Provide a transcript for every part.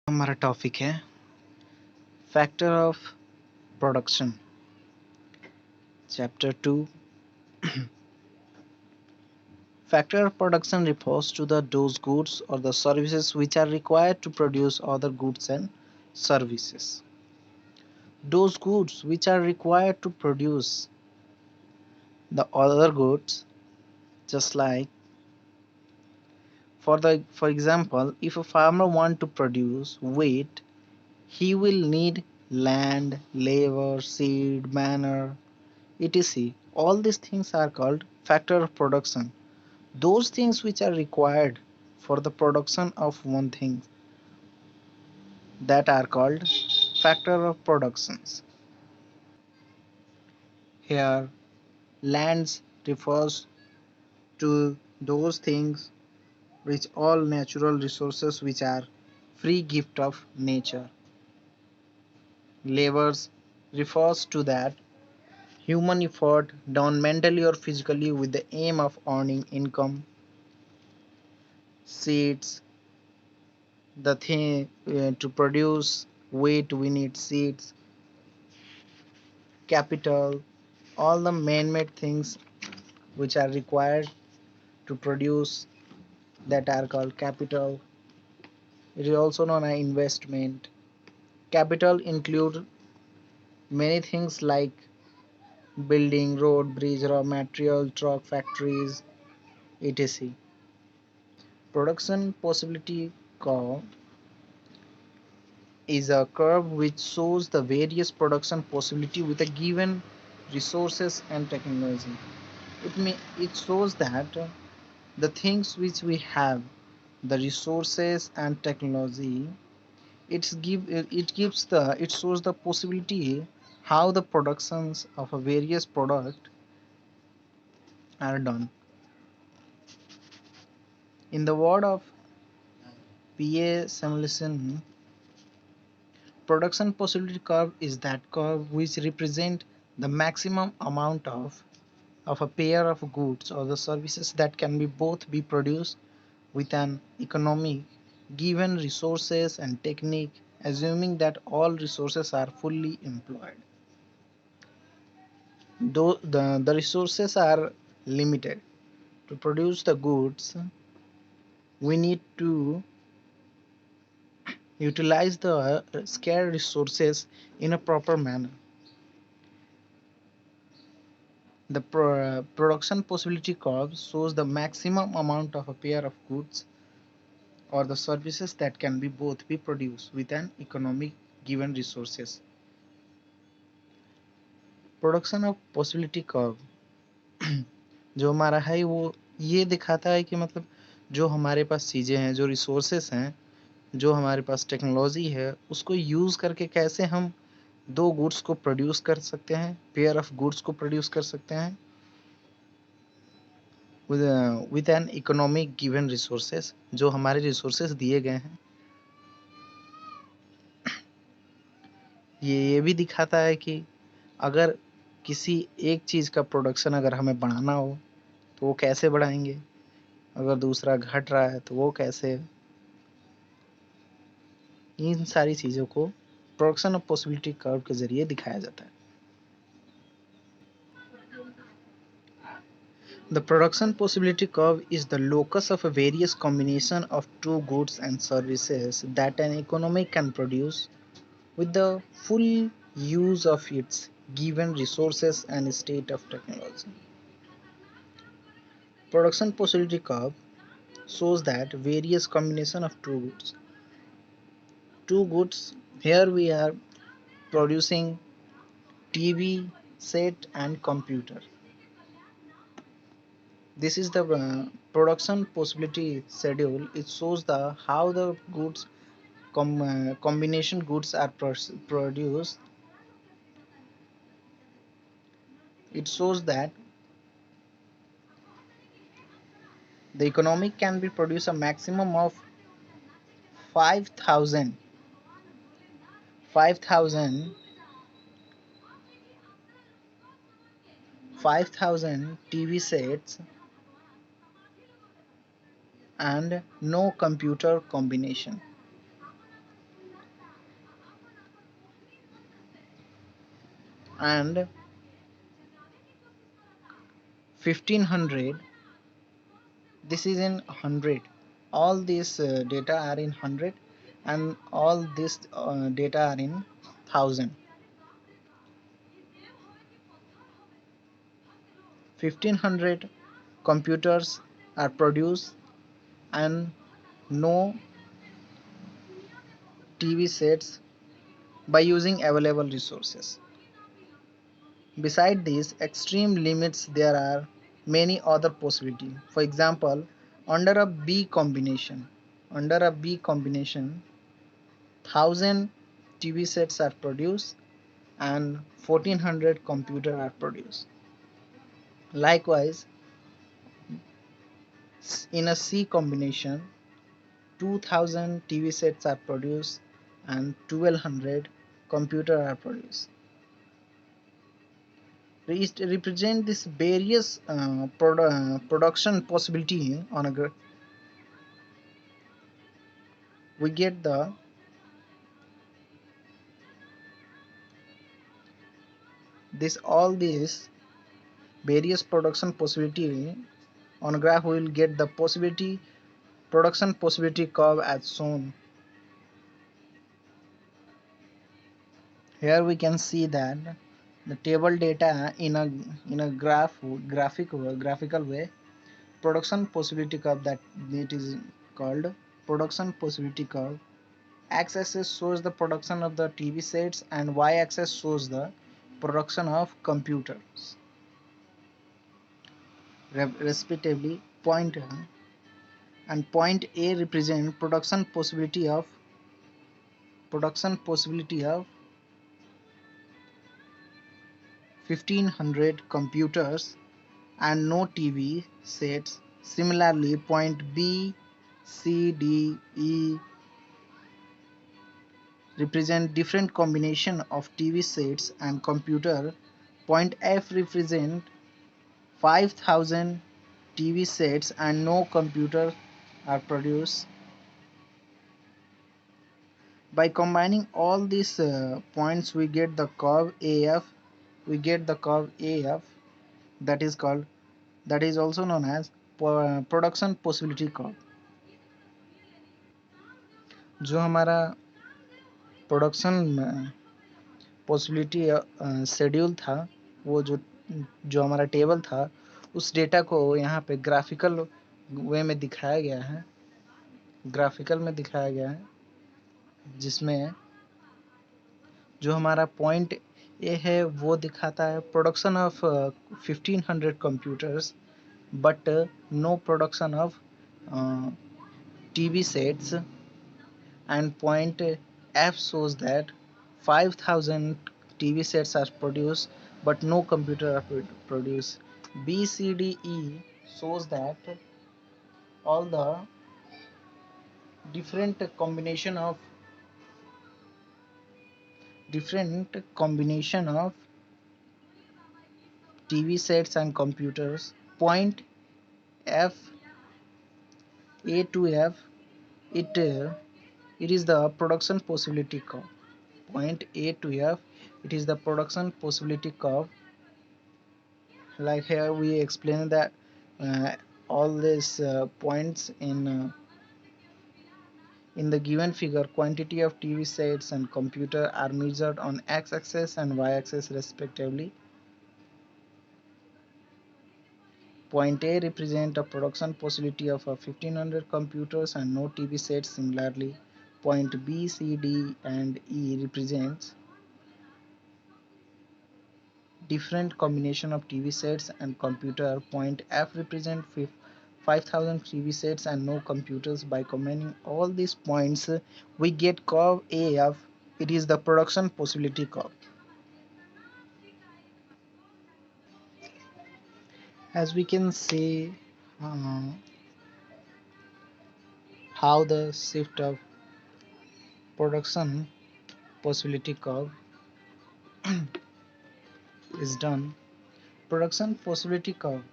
हमारा टॉपिक है factor of production chapter 2। Factor of production refers to those goods or the services which are required to produce other goods and services. Those goods which are required to produce the other goods, just like for example, if a farmer want to produce wheat, he will need land, labor, seed, manure, etc. All these things are called factor of production. Those things which are required for the production of one thing, that are called factor of productions. Here lands refers to those things which all natural resources which are free gift of nature. Labors refers to that human effort done mentally or physically with the aim of earning income. Seeds, the thing to produce wheat we need seeds. Capital, all the man-made things which are required to produce, that are called capital. It is also known as investment. Capital include many things like building, road, bridge, raw material, truck, factories, etc. Production possibility curve is a curve which shows the various production possibility with a given resources and technology. It shows that the things which we have, the resources and technology, it shows the possibility how the productions of a various product are done. In the word of P.A. Samuelson, production possibility curve is that curve which represent the maximum amount of a pair of goods or the services that can be both be produced with an economic given resources and technique, assuming that all resources are fully employed. Though the resources are limited, to produce the goods we need to utilize the scarce resources in a proper manner. The production possibility curve shows the maximum amount of a pair of goods or the services that can be both be produced with an economic given resources. Production of possibility curve जो हमारा है वो ये दिखाता है कि मतलब जो हमारे पास चीज़ें हैं, जो रिसोर्सेस हैं, जो हमारे पास टेक्नोलॉजी है, उसको यूज़ करके कैसे हम दो गुड्स को प्रोड्यूस कर सकते हैं, पेयर ऑफ गुड्स को प्रोड्यूस कर सकते हैं with an economic given resources, जो हमारे रिसोर्सेस दिए गए हैं। ये भी दिखाता है कि अगर किसी एक चीज़ का प्रोडक्शन अगर हमें बढ़ाना हो तो वो कैसे बढ़ाएंगे, अगर दूसरा घट रहा है तो वो कैसे। इन सारी चीज़ों को प्रोडक्शन ऑफ पॉसिबिलिटी कर्व के जरिए दिखाया जाता है। The production possibility curve is the locus of a various combination of two goods and services that an economy can produce with the full use of its given resources and state of technology. Production possibility curve shows that various combination of two goods. Two goods, here we are producing TV set and computer. This is the production possibility schedule. It shows the how the goods combination goods are produced. It shows that the economic can be produce a maximum of 5,000 5,000 5,000 TV sets and no computer combination. and 1500, this is in 100. All these data are in 100 and all this data are in 1000. 1500 computers are produced and no TV sets by using available resources. Beside these extreme limits, there are many other possibilities. For example, under a B combination, under a B combination, 1000 TV sets are produced and 1400 computers are produced. Likewise, in a C combination, 2000 TV sets are produced and 1200 computers are produced. It represent this various production possibility on a we get the this all these various production possibility on a graph. We will get the possibility production possibility curve as shown. Here we can see that the table data in a graphical way. Production possibility curve, that it is called production possibility curve. X-axis shows the production of the TV sets and Y-axis shows the production of computers respectively. Point A represent production possibility of 1500 computers and no TV sets. Similarly, point B, C, D, E represent different combination of TV sets and computer. Point F represent 5000 TV sets and no computer are produced. By combining all these points, we get the curve AF. That is called, that is also known as production possibility curve. जो हमारा production possibility schedule था, वो जो हमारा table था, उस data को यहाँ पे ग्राफिकल वे में दिखाया गया है, जिसमें जो हमारा पॉइंट ए है वो दिखाता है production of 1500 computers but no production of TV sets, and point F shows that 5000 TV sets are produced but no computer are produced. B, C, D, E shows that all the different combination of TV sets and computers. Point F, A to F, it is the production possibility curve. Point A to F, it is the production possibility curve. Like here we explain that all these points in the given figure, quantity of TV sets and computer are measured on x-axis and y-axis respectively. Point A represent a production possibility of 1500 computers and no TV sets. Similarly, point B, C, D and E represents different combination of TV sets and computer. Point F represent 5000 TV sets and no computers. By combining all these points, we get curve AF. It is the production possibility curve. As we can see how the shift of production possibility curve is done. Production possibility curve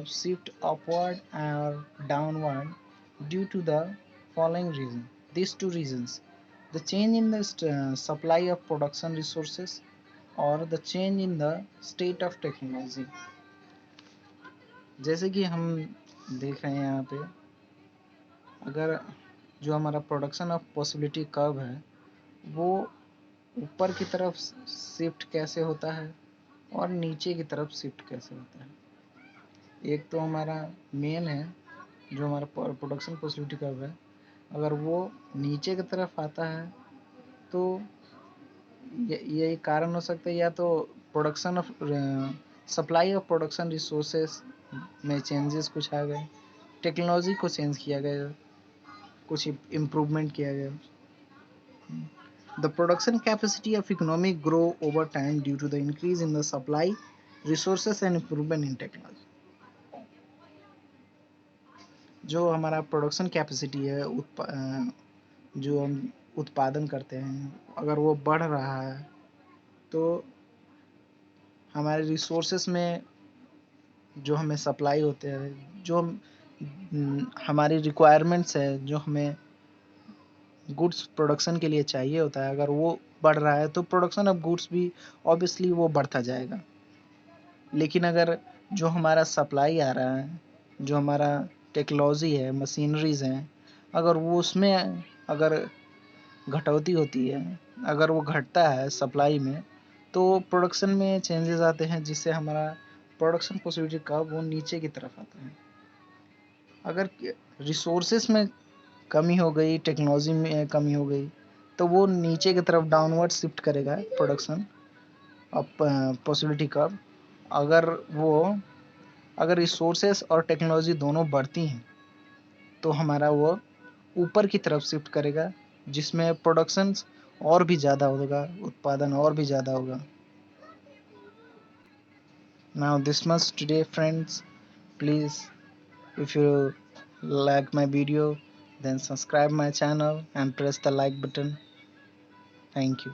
shift upward or downward due to the following reason. These two reasons. the change in the supply of production resources or the change in the state of technology. जैसे कि हम देख रहे हैं यहाँ पे, अगर जो हमारा प्रोडक्शन ऑफ पॉसिबिलिटी कर्व है वो ऊपर की तरफ शिफ्ट कैसे होता है और नीचे की तरफ शिफ्ट कैसे होता है। एक तो हमारा मेन है जो हमारा प्रोडक्शन पॉसिबिलिटी कर्व है, अगर वो नीचे की तरफ आता है तो ये कारण हो सकता है, या तो production of supply of production resources में चेंजेस कुछ आ गए, टेक्नोलॉजी को चेंज किया गया, कुछ इम्प्रूवमेंट किया गया। The production capacity of economy grow over time due to the increase in the supply, resources and improvement in technology. जो हमारा प्रोडक्शन कैपेसिटी है, जो हम उत्पादन करते हैं, अगर वो बढ़ रहा है तो हमारे रिसोर्सेस में जो हमें सप्लाई होते हैं, जो हमारी रिक्वायरमेंट्स है, जो हमें गुड्स प्रोडक्शन के लिए चाहिए होता है, अगर वो बढ़ रहा है तो प्रोडक्शन ऑफ गुड्स भी ऑब्वियसली वो बढ़ता जाएगा। लेकिन अगर जो हमारा सप्लाई आ रहा है, जो हमारा टेक्नोलॉजी है, मशीनरीज हैं, अगर वो उसमें अगर घटौती होती है, अगर वो घटता है सप्लाई में, तो प्रोडक्शन में चेंजेस आते हैं जिससे हमारा प्रोडक्शन पॉसिबिलिटी का वो नीचे की तरफ आता है। अगर रिसोर्सेस में कमी हो गई, टेक्नोलॉजी में कमी हो गई, तो वो नीचे की तरफ डाउनवर्ड शिफ्ट करेगा प्रोडक्शन ऑफ पॉसिबिलिटी कर्व। अगर रिसोर्सेस और टेक्नोलॉजी दोनों बढ़ती हैं तो हमारा वो ऊपर की तरफ शिफ्ट करेगा, जिसमें प्रोडक्शन और भी ज़्यादा होगा, उत्पादन और भी ज़्यादा होगा। Now this much today friends, please if you like my video then subscribe my channel and press the like button. Thank you.